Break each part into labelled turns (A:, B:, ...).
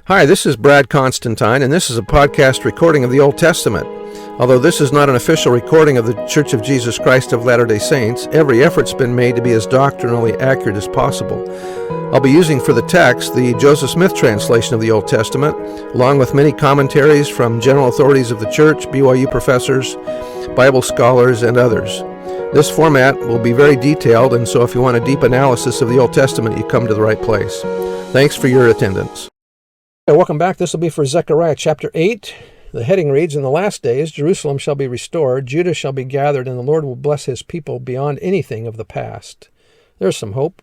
A: Hi, this is Brad Constantine, and this is a podcast recording of the Old Testament. Although this is not an official recording of the Church of Jesus Christ of Latter-day Saints, every effort's been made to be as doctrinally accurate as possible. I'll be using for the text the Joseph Smith translation of the Old Testament, along with many commentaries from general authorities of the Church, BYU professors, Bible scholars, and others. This format will be very detailed, and so if you want a deep analysis of the Old Testament, you come to the right place. Thanks for your attendance. Welcome back. This will be for Zechariah chapter 8. The heading reads, "In the last days, Jerusalem shall be restored, Judah shall be gathered, and the Lord will bless his people beyond anything of the past." There's some hope.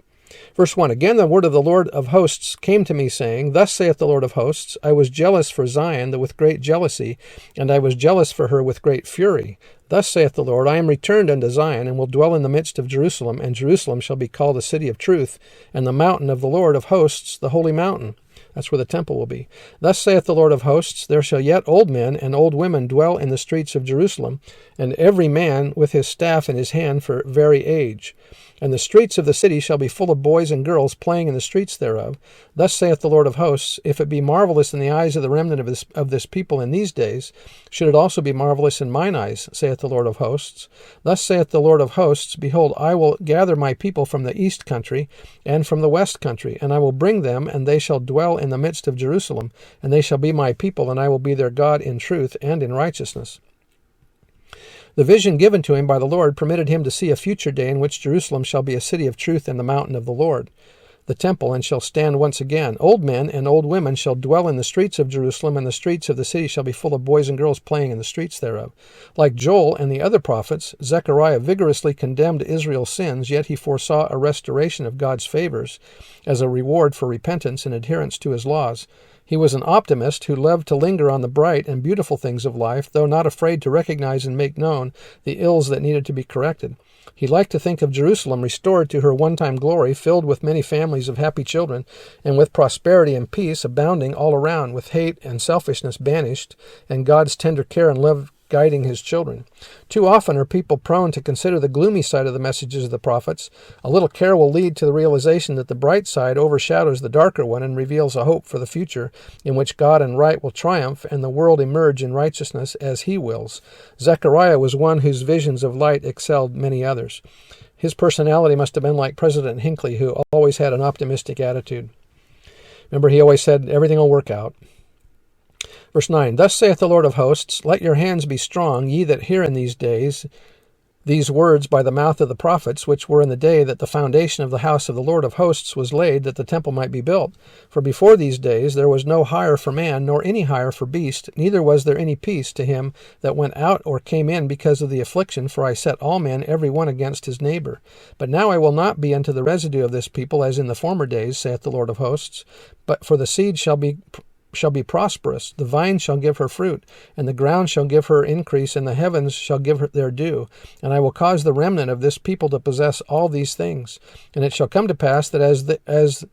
A: Verse 1, "Again the word of the Lord of hosts came to me, saying, Thus saith the Lord of hosts, I was jealous for Zion with great jealousy, and I was jealous for her with great fury. Thus saith the Lord, I am returned unto Zion, and will dwell in the midst of Jerusalem, and Jerusalem shall be called a city of truth, and the mountain of the Lord of hosts, the holy mountain." That's where the temple will be. "Thus saith the Lord of hosts, there shall yet old men and old women dwell in the streets of Jerusalem, and every man with his staff in his hand for very age. And the streets of the city shall be full of boys and girls playing in the streets thereof. Thus saith the Lord of hosts, if it be marvelous in the eyes of the remnant of this people in these days, should it also be marvelous in mine eyes, saith the Lord of hosts. Thus saith the Lord of hosts, Behold, I will gather my people from the east country and from the west country, and I will bring them, and they shall dwell in the midst of Jerusalem, and they shall be my people, and I will be their God in truth and in righteousness." The vision given to him by the Lord permitted him to see a future day in which Jerusalem shall be a city of truth and the mountain of the Lord, the temple, and shall stand once again. Old men and old women shall dwell in the streets of Jerusalem, and the streets of the city shall be full of boys and girls playing in the streets thereof. Like Joel and the other prophets, Zechariah vigorously condemned Israel's sins, yet he foresaw a restoration of God's favors as a reward for repentance and adherence to his laws. He was an optimist who loved to linger on the bright and beautiful things of life, though not afraid to recognize and make known the ills that needed to be corrected. He liked to think of Jerusalem restored to her one-time glory, filled with many families of happy children, and with prosperity and peace abounding all around, with hate and selfishness banished, and God's tender care and love guiding his children. Too often are people prone to consider the gloomy side of the messages of the prophets. A little care will lead to the realization that the bright side overshadows the darker one and reveals a hope for the future in which God and right will triumph and the world emerge in righteousness as he wills. Zechariah was one whose visions of light excelled many others. His personality must have been like President Hinckley, who always had an optimistic attitude. Remember, he always said, everything will work out. Verse 9, "Thus saith the Lord of hosts, Let your hands be strong, ye that hear in these days these words by the mouth of the prophets, which were in the day that the foundation of the house of the Lord of hosts was laid, that the temple might be built. For before these days there was no hire for man, nor any hire for beast, neither was there any peace to him that went out or came in because of the affliction, for I set all men every one against his neighbor. But now I will not be unto the residue of this people as in the former days, saith the Lord of hosts, but for the seed shall be prosperous, the vine shall give her fruit, and the ground shall give her increase, and the heavens shall give her their due. And I will cause the remnant of this people to possess all these things. And it shall come to pass that as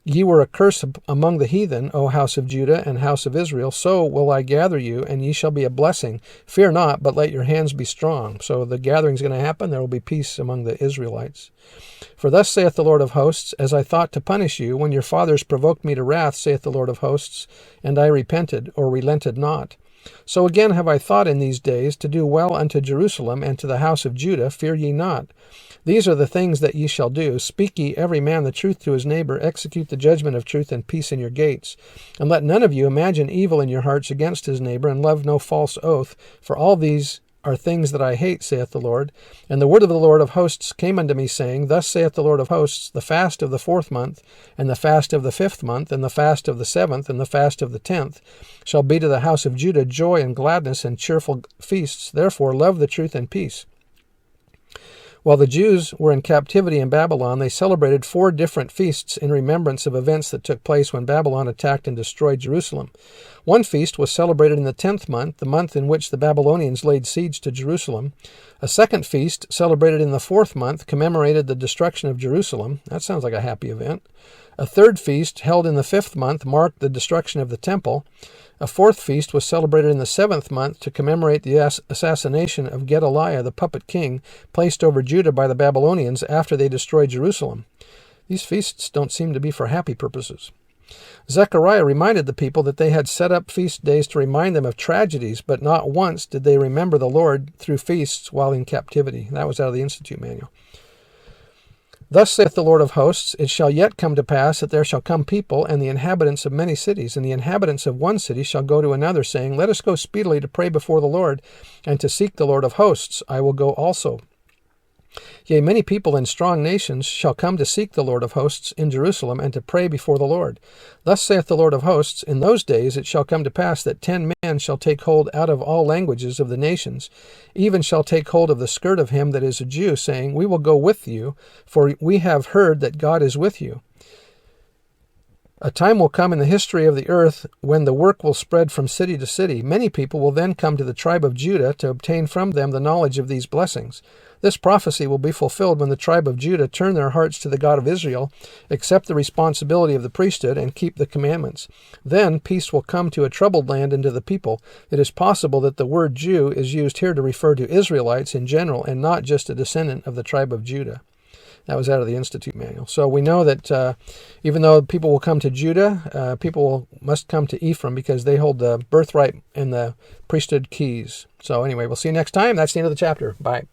A: ye were a curse among the heathen, O house of Judah and house of Israel, so will I gather you, and ye shall be a blessing. Fear not, but let your hands be strong." So the gathering's going to happen. There will be peace among the Israelites. "For thus saith the Lord of hosts, As I thought to punish you, when your fathers provoked me to wrath, saith the Lord of hosts, and I repented, or relented not. So again have I thought in these days to do well unto Jerusalem and to the house of Judah, fear ye not. These are the things that ye shall do. Speak ye every man the truth to his neighbor, execute the judgment of truth and peace in your gates. And let none of you imagine evil in your hearts against his neighbor, and love no false oath, for all these are things that I hate, saith the Lord. And the word of the Lord of hosts came unto me, saying, Thus saith the Lord of hosts, the fast of the 4th month, and the fast of the 5th month, and the fast of the 7th, and the fast of the 10th, shall be to the house of Judah joy and gladness and cheerful feasts. Therefore love the truth and peace. While the Jews were in captivity in Babylon, they celebrated 4 different feasts in remembrance of events that took place when Babylon attacked and destroyed Jerusalem. One feast was celebrated in the 10th month, the month in which the Babylonians laid siege to Jerusalem. A second feast, celebrated in the 4th month, commemorated the destruction of Jerusalem. That sounds like a happy event. A third feast, held in the 5th month, marked the destruction of the temple. A 4th feast was celebrated in the 7th month to commemorate the assassination of Gedaliah, the puppet king, placed over Judah by the Babylonians after they destroyed Jerusalem. These feasts don't seem to be for happy purposes. Zechariah reminded the people that they had set up feast days to remind them of tragedies, but not once did they remember the Lord through feasts while in captivity. That was out of the Institute Manual. Thus saith the Lord of hosts, it shall yet come to pass that there shall come people and the inhabitants of many cities, and the inhabitants of one city shall go to another, saying, Let us go speedily to pray before the Lord, and to seek the Lord of hosts. I will go also. Yea, many people and strong nations shall come to seek the Lord of hosts in Jerusalem, and to pray before the Lord. Thus saith the Lord of hosts, in those days it shall come to pass that 10 men shall take hold out of all languages of the nations, even shall take hold of the skirt of him that is a Jew, saying, We will go with you, for we have heard that God is with you. A time will come in the history of the earth when the work will spread from city to city. Many people will then come to the tribe of Judah to obtain from them the knowledge of these blessings. This prophecy will be fulfilled when the tribe of Judah turn their hearts to the God of Israel, accept the responsibility of the priesthood, and keep the commandments. Then peace will come to a troubled land and to the people. It is possible that the word Jew is used here to refer to Israelites in general and not just a descendant of the tribe of Judah. That was out of the Institute Manual. So we know that even though people will come to Judah, people must come to Ephraim because they hold the birthright and the priesthood keys. So anyway, we'll see you next time. That's the end of the chapter. Bye.